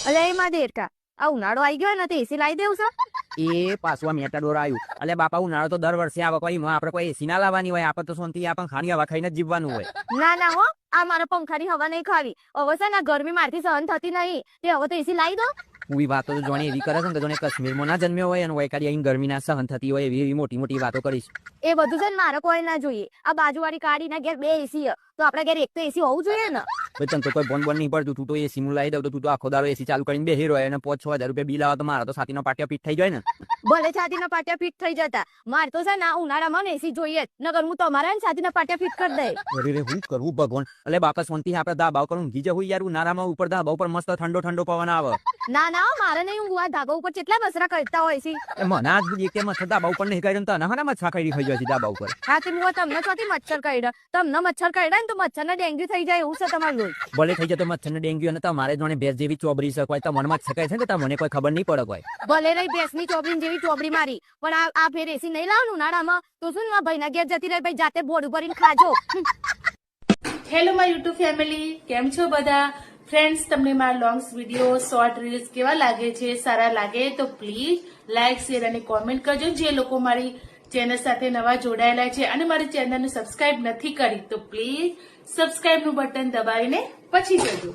અલે એમાં દેરકા આ ઉનાળો આવી ગયો ને તો એસી લાવી દેવું છે એ પાછું આ મેટાડોર આવ્યું. એટલે બાપા ઉનાળો તો દર વર્ષે આવે, કોઈ આપણે કોઈ એસી ના લાવવાની હોય, આપણે તો શાંતિ આપણે ખાણી હવા ખાઈને જ જીવવાનું હોય. ના ના હો, આ મારા પંખાની હવા નહીં ખાવી. હવે છે ને ગરમી મારથી સહન થતી નહીં, તે હવે તો એસી લાવી દો. એવી વાતો તો જોણે એવી કરે છે ને કે જોણે કાશ્મીરમાં ના જન્મ્યો હોય અને વૈકારી અહીં ગરમી ના સહન થતી હોય એવી મોટી મોટી વાતો કરીશ. એ બધું છે ને મારે કોઈ ના જોઈએ. આ બાજુવાળી કાઢી ના ઘેર 2 એસી તો આપડા ઘેર એક તો એસી હોવું જોઈએ ને. ભાઈ તને તો કોઈ બોન બોન નહીં પડતું, તું તો એસી હું લાવી દઉં તો તું તો આખો દાડો એસી ચાલુ કરીને બેહી રહ્યો અને 5-6 હજાર રૂપિયા બિલ આવે તો મારા તો છાતીનો પાટિયા પીઠ થઈ જાય ને. ભલે છાતીના પાટિયા ફિટ થઈ જતા, મારે તો છે ને ઉનાળામાં એસી જોઈએ જ, નગર હું તમારા છાતીના પાટિયા ફિટ કરી દઈ. અરે રે હું કરવું ભગવાન. એટલે બાપા શાંતિ આપણે ધાબા ઉપર ઊંઘી જવું યાર. ઉનાળામાં ઉપર ધાબા ઉપર મસ્ત ઠંડો ઠંડો પવન આવે. ના ના મારે નહીં ઊંઘવા. ધાબા ઉપર કેટલા બસરા કરતા હોય છે. મને આજ બધી એક મચ્છર ધાબા ઉપર નહીં કર્યો તને હા મચ્છર કરી થઈ જાય છે ધાબા ઉપર. હા તે હું તમને ચોથી મચ્છર કરડ્યા, તમને મચ્છર કરડ્યા ને તો મચ્છર ને ડેન્ગ્યુ થઈ જાય એવું છે તમારું લોહી. ભલે થઈ જતો મચ્છર ને ડેન્ગ્યુ અને તમારે જોડે ભેંસ જેવી ચોબરી શકાય તો મને મચ્છર કહે છે ને તમને કોઈ ખબર નહીં પડે કોઈ. ભલે રહી ભેંસની ચોબડી જેવી ચોબડી મારી, પણ આ ફેર એસી નહીં લાવવાનું ઉનાળામાં તો શું મારા ભાઈના ઘેર જતી રહી, ભાઈ જાતે બોર્ડ ભરીને ખાજો. હેલો માય યુટ્યુબ ફેમિલી, કેમ છો બધા ફ્રેન્ડ્સ? તમને મારા લોંગ્સ વિડીયો શોર્ટ રીલ્સ કેવા લાગે છે? સારા લાગે તો પ્લીઝ લાઇક શેર અને કોમેન્ટ કરજો. જે લોકો મારી ચેનલ સાથે નવા જોડાયેલા છે અને મારી ચેનલને સબસ્ક્રાઇબ નથી કરી તો પ્લીઝ સબસ્ક્રાઇબ નું બટન દબાવીને પછી જજો.